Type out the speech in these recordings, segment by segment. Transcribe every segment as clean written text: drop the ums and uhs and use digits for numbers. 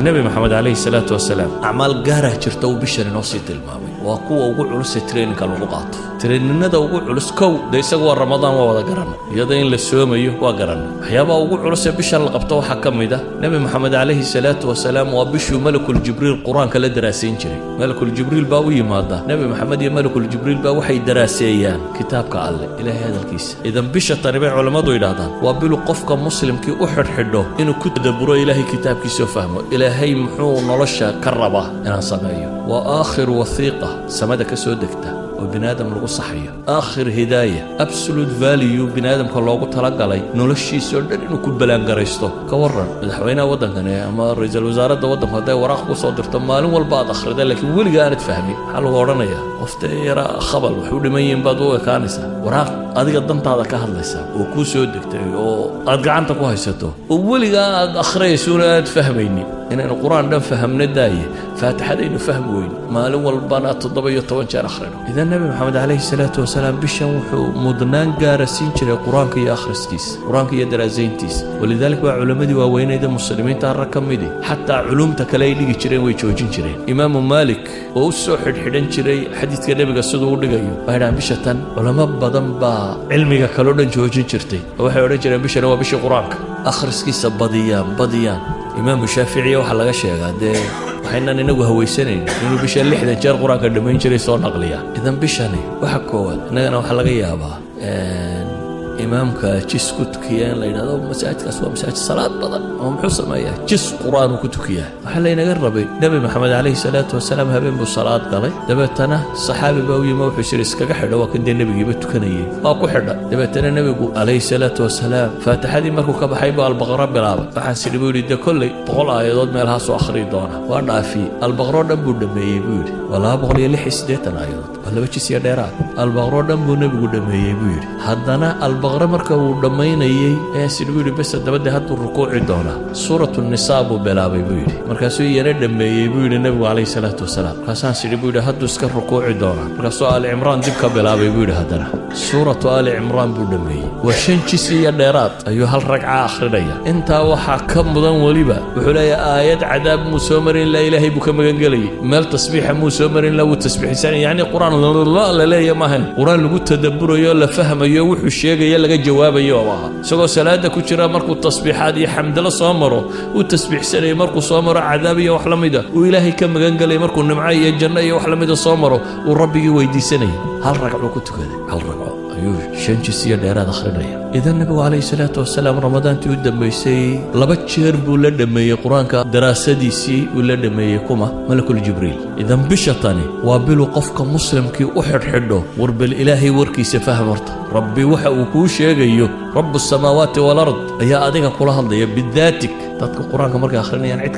nabi maxamed alayhi salaatu wasalaam acmaal gaar ah jirta uu bishan inoo sii tilmaamay waa kuwa ugu culus ee traininka lagu qaato traininada ugu culus kow de isagu waa ramadaan waa wada garanay iyada in la soomayo waa garanay waxyaabaha ugu culus ee bishan la qabto waxaa ka mid ah nabi maxamed alayhi salaatu wasalaam waa bishuu malakul jibriil quraanka la daraasayn jiray malakul jibriil baa u yimaada nabi maxamed iyo malakul jibriil baa waxay daraaseeyaan kitaabka alle ilaahay hadalkiisa idan bisha tanibay culimadu yiraahdaan waa bilu qofka muslimkii u xidhxidho inuu ku tadabburo ilaahay kitaabkiisa fahmo ilaahay muxuu nolosha ka rabaa inaan sameeyo waa aakhir wathiqa samada ka soo degta وبنادم لو صحيه اخر هدايه absolute value بنادم كلوغو تلاغلاي نولشيسو دن انو كبلان غريستو كورن مدحوينها ودنكن اما رئيس الوزراء ودنكو هدا وراق كو سو ديرتو مالين والبا اخرده لكن ولغا انت فهمي حل ورانيا قفتيرا خبل وحو دميين بادو كانيسا وراق adiga dantaada ka hadlaysa oo ku soo degtay oo aad gacanta ku haysato oo waliga aad akhriyayso aad fahmaynin inaan quraan dhan fahamna daaye faatixadaynu fahmi weyn maalin walbana 17 jeer akhrino idan nabi maxamed alayhi salaatu wasalaam bishan wuxuu mudnaan gaarsiin jiray quraanka iyo akhriskiisa quraanka iyo daraasayntiisa walidaalka waa culimadii waaweynayda muslimiinta rakamidi hatta culumta kale ay dhigi jireen way joojin jireen imaam maalik oo soo xidhxidhan jiray xadiiska nabiga sidoo uu dhigayo baydaan bishatan culimo badan baa cilmiga kale oo dhan joojin jirtay waxay oran jireen bishan waa bishii quraanka akhriskiisa badiyaan imaam shaafici waxa laga sheegaa waxayna inagu hawaysaneen inuu bisha 60 jeer quraanka dhameyn jiray soo naqliya idan bishani waxa koowaad inagana waxa laga yaabaa imaamka jiskutkiyan la yiraahdo masaajidkaas waa masaajid salaad badan oo muxuu sameeyaa jis quraan ku tukiyaa waxa la inaga rabay nabi maxamed alayhi salaatu wasalaam habeen buu salaad galay dabeetana saxaabi baa u yimid wuxuu shiris kaga xidho waa kan nabigiiba tukanayay waa ku xidha dabeetana nabigu alayhi salaatu wasalaam faatixadii markuu ka baxay baa al-baqara bilaabay waxaan sidii yiri kollay 100 aayadood meelaha soo akhri doona waa dhaafi al-baqara dhan buu dhameeyay buu yiri walaa 186 aayadood wala jis ya dheeraad al-baqara dhan buu nabigu dhameeyay buu yiri haddana البقرة مركب ودمينيي سيدويري بس دبده هاد الركوع دونا سورة النساء بلابي بيري مركاسو يردميي بيري النبي عليه الصلاة والسلام كاسان سيدويري هاد اسكر ركوع دونا مركاسو آل عمران دبك بلابي بيري هادنا سورة آل عمران بودميي وشنشسي ديرات أيها الركعة آخرية انت وحا كم مدن وليبا وحلايا آيات عذاب مسومر لا إلهي بك مغنقلي مال تصبيح مسومر لا وتسبيح سنة يعني قرآن الله لا يا مهن قرآن لو تدبر يلا فهم يوحو الشيء laga jawaabayo waa isagoo salaada ku jira markuu tasbiixaad iyo xamdala soo maro uu tasbiixsanay markuu soo maro cadaab iyo wax lamida uu ilaahay ka magan galay markuu nimco iyo janno iyo wax lamida soo maro uu rabbigi weydiisanay hal ragco ku tukaday hal ragco ayuu shanjisiya dheeraad akhrinaya idan nabiga alayhi salaatu wasalaam ramadaantii u dambeysay laba jeer buu la dhameeyay quraanka daraasadiisii uu la dhameeyay kuma malakul jibriil idan bishatani waa bilu qofka muslimkii u xidhxidho warbil ilaahay warkiisa fahmarta rabbi waxa uu ku sheegayo rabbus samaawaati wal ard ayaa adiga kula hadlaya bidaatik dadka quraanka markay akhrinayaan cid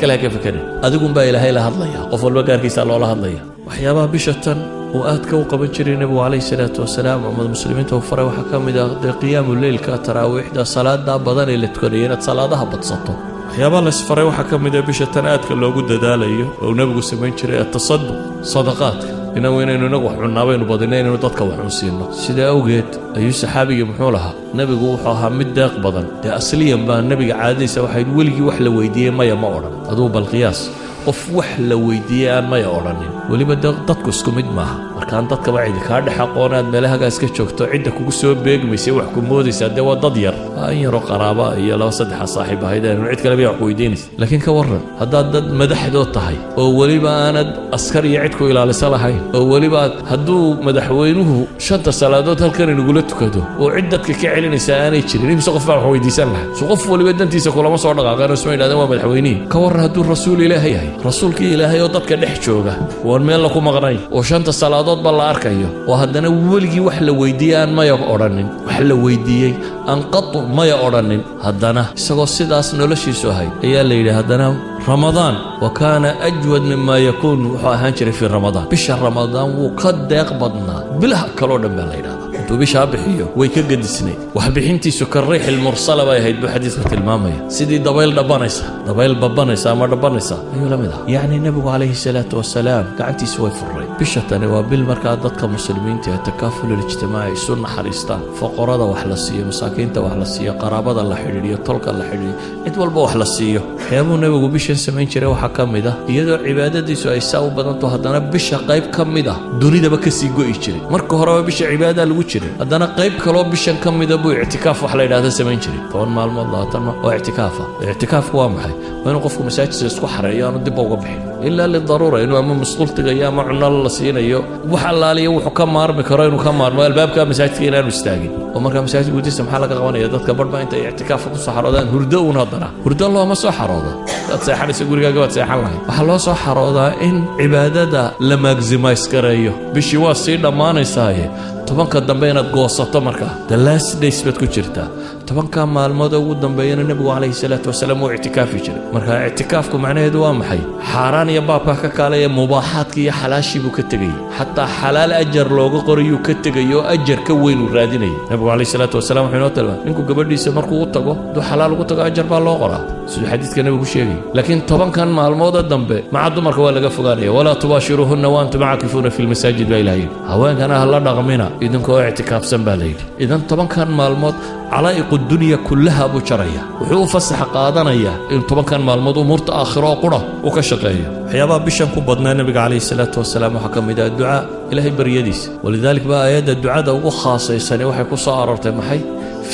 kale ka fakaraan adigu baa ilaahay la hadlaya qof walba gaarkiisa loo la hadlaya waxyaabaha bishatan وآتك وقبل جري النبي عليه الصلاة والسلام ومن المسلمين توفر وحكم إذا قيام الليل كتراويح دا صلاة دا بدن اللي تكرينت صلاة دا بتصطو يابا الله سفر وحكم إذا بشتن آتك لو قد داليه ونبي سمين جري التصدق صدقات إنه وين نقوح عنابين وبدنين ونتذكر وحنسينا سيدا أوجد أي صحابي محولها نبي قوحها مدق بدن ده أصليا بقى النبي عادي سواحد ولقي وحلا ويديه ما يمورن هذا بالقياس qof wax la weydiiyay ma yooranin waliba dadku isku mid maaha markaan dadka bacid ka dhaxaqoonaad meelaha iska joogto cidda kugu soo beegmaysa wax ku moodaysa waa dad yar ayaro qaraaba iyo laba saddex saaxiib ahaydeen cid kale bay wax weydiinaysa laakiin ka waran hadaa dad madaxdood tahay oo waliba aanad askar iyo cid ku ilaalisa lahayn oo waliba haduu madaxweynuhu shanta salaadood halkan inuu la tukado oo cid dadka ka celinaysa aanay jirin imsa qof wax weydiisan lahaa soo qof waliba dantiisa kulama soo dhaqaaqeen oo ismaaciil waa madaxweynihi ka waran haduu rasuul ilaahay yahay rasuulka ilaahay oo dadka dhex jooga oo meel la ku maqnay oo shanta salaadood bal la arkayo oo haddana waligi wax la weydiiyaan ma oranin wax la weydiiyay an qatu ma oranin haddana isagoo sidaas noloshiisu ahay ayaa la yiraahdaa haddana ramadaan wa kana ajwad mimma yakun waxa ahaan jiray fi ramadaan bisha ramadaan wuu ka deeq badnaa bilaha kale oo dhan baa la yiraahdaa intuu bishaa bixiyo way ka gadisnayd wax bixintiisu ka riixil mursala bay ahayd buu xadiidku tilmaamaya sidii dabayl dhabanaysa dabayl babanaysa ama dhabanaysa ayuu la mid ah yacni nebigu calayhi salaatu wasalaam gacantiisu way furray bisha tani waa bil markaa dadka muslimiinta ee takaaful ijtimaaci isu naxariistaan foqorada wax la siiyo masaakiinta wax la siiyo qaraabada la xidhiidhiyo tolka la xidhiidhiyo cid walba wax la siiyo waxyaabuu nebigu bishan samayn jiray waxaa ka mid ah iyadoo cibaadadiisu ay saa u badanto haddana bisha qayb ka mid ah dunidaba ka sii go'i jiray marka horeba bisha cibaadadaa lagu jiray haddana qayb kaloo bishan ka mida buu ictikaaf wax la yidhaahda samayn jiray 10 maalmood 20 oo ictikaafa ictikaafku waa maxay waa inuu qofku masaajidka isku xareeyo aanu dib uga bixin ilaa lidaruura inuu ama masquul tigayo ama cunno la siinayo wax allaaliya wuxuu ka maarmi karo inuu ka maarmo albaabka masaajidka inaanu istaagin oo markaa masaajidka gudihiisa maxaa laga qabanaya dadka badhba intay ictikaafka ku soo xaroodaan hurdo uun haddana hurdo looma soo xaroodo dad seexanaysa gurigaaga waad seexan lahayd waxaa loo soo xaroodaa in cibaadada la maximize gareeyo bishii waa sii dhammaanaysaaye 10 dambe inaad goosato markaa the last days baad ku jirtaa 10 maalmood ugu dambeeyana nebigu calayhi salaatu wasalaam uu ictikaafi jiray marka ictikaafku macnaheedu waa maxay xaaraan iyo baabka ka kaalaya mubaaxaadka iyo xalaashii buu ka tegayay xataa xalaal ajar looga qorayuu ka tegayo ajar ka weyn uu raadinayay nebigu calayhi salaatu wasalaam wuxuu inoo tilmaamay ninku gabadhiisa markuu u tago hadduu xalaal ugu tago ajar baa loo qoraa siduu xadiidka nebigu sheegay laakiin 10 maalmooda dambe maca dumarka waa laga fogaanaya walaa tubaashiruuhunna wa antum caakifuuna fi lmasaajid baa ilaahay haweenkana ha la dhaqmina idinkoo ictikaafsan baa layidhi idan 10 maalmood calaa'iqu dunya kullaha buu jaraya wuxuu u fasax qaadanayaa in 10 maalmood umuurta aakhiro qura uu ka shaqeeyo waxyaabaha bishan ku badnaa nabiga calayhi salaatu wasalaam waxaa ka mid ah ducaa ilaahay baryadiisa walidaalika baa aayadda ducada ugu khaasaysani waxay ku soo aroortay maxay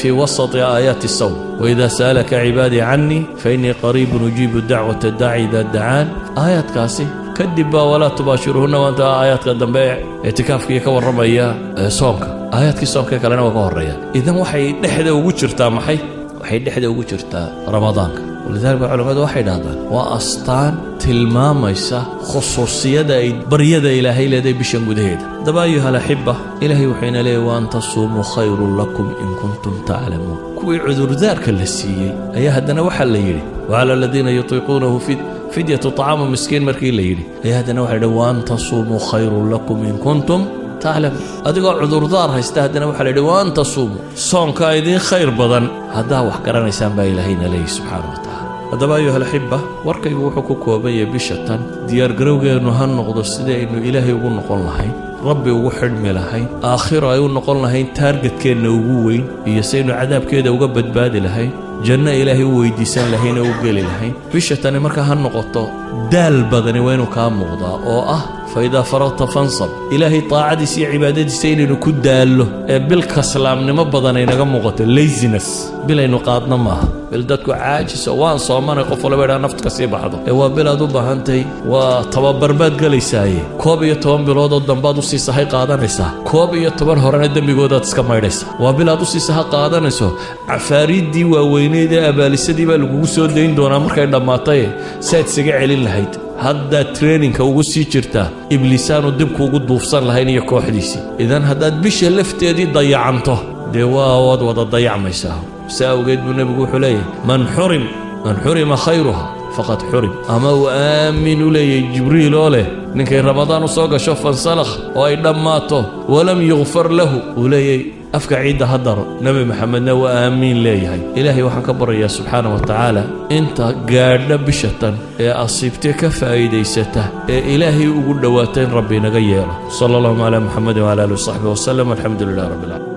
في وسط آيات الصوم وإذا سألك عبادي عني فإني قريب أجيب دعوة الداعي إذا دعان آيات كاسي كدبا ولا تباشرهن وانت آيات قدام بيع اعتكافك يكور رميا صومك آيات كي صومك كلنا وكور ريا إذا وحي دحده وجرتا محي وحي دحده وجرتا رمضانك ولذلك العلماء waxay dhahdaan waa astaan tilmaamaysa khusuusiyada ay baryada ilaahay leedahay bishan gudaheeda dabaayuha la xibba ilaahay wuxuuna leeyahay waan tasuumu khayrun lakum in kuntum ta'lamuun kuwii cudurdaarka la siiyey ayaa haddana waxaa la yidhi wacala aladiina yutiiquunahu fidyatu طacaamu miskiin markii la yidhi ayaa haddana waxaa yidhi waan tasuumu khayrun lakum in kuntum تعلم adigoo cudurdaar haysta haddana waxa la yidhi waan tasuumu soonka idin khayr badan haddaa wax garanaysaan baa ilaahayna leeyahy subxaana wa tacaala haddaba ayuha alxiba warkaygu wuxuu ku kooban yahay bisha tan diyaargarowgeennu ha noqdo sidaynu ilaahay ugu noqon lahayn rabbi ugu xidhmi lahayn aakhiro ay u noqon lahayn taargetkeenna ugu weyn iyo saynu cadaabkeeda uga badbaadi lahayn janno ilaahay u weydiisan lahayn oo u geli lahayn bisha tani markaa ha noqoto daal badani waa inuu kaa muuqdaa oo ah فإذا فرغت فانصب إلهي طاعتي سي عبادتي سيني نكو دالو بالكسلام نما بدن اينغا موقته ليزنس بلا نقاطنا ما بلدتكو عاجز وان صومنا قفل ويرا نفتك سي بخدو ايوا بلاد u baahantay waa tababarbaad galaysaay 12 bilood oo dambaad u sii sahay qaadanaysa 12 horena dambigooda iska maydhaysa waa bilaad u sii sahay qaadanayso afaaridii waaweyneed abaalisadii baa lagu soo deyn doonaa markay dhamaatay saad siga celin lahayd hadda training ugu sii jirta ibliisaanu dibku ugu duufsan lahayn iyo kooxdiisi idan haddaad bisha lafteedii dayacanto dee waa wada dayacmaysaa saawgeed buu nabigu wuxuu leeyahay man xurima khayruha faqad xurim ama uu aaminu leeyahay jibriil oo leh ninkay ramadaan u soo gasho fansalakh oo ay dhammaato walam yugfar lahu uu leeyahay afka ciidda hadaro nabi maxamedna waa aamiin leeyahay ilaahay waxaan ka baryayaa subxaana wa tacaala inta gaadha bishatan ee asiibtee ka faa'iidaysata ee ilaahay ugu dhowaata in rabbi naga yeelo sala allahuma calaa muxamedin wala alihi wasaxbihi wasalam alxamdu lilah rabbi alcaalamiin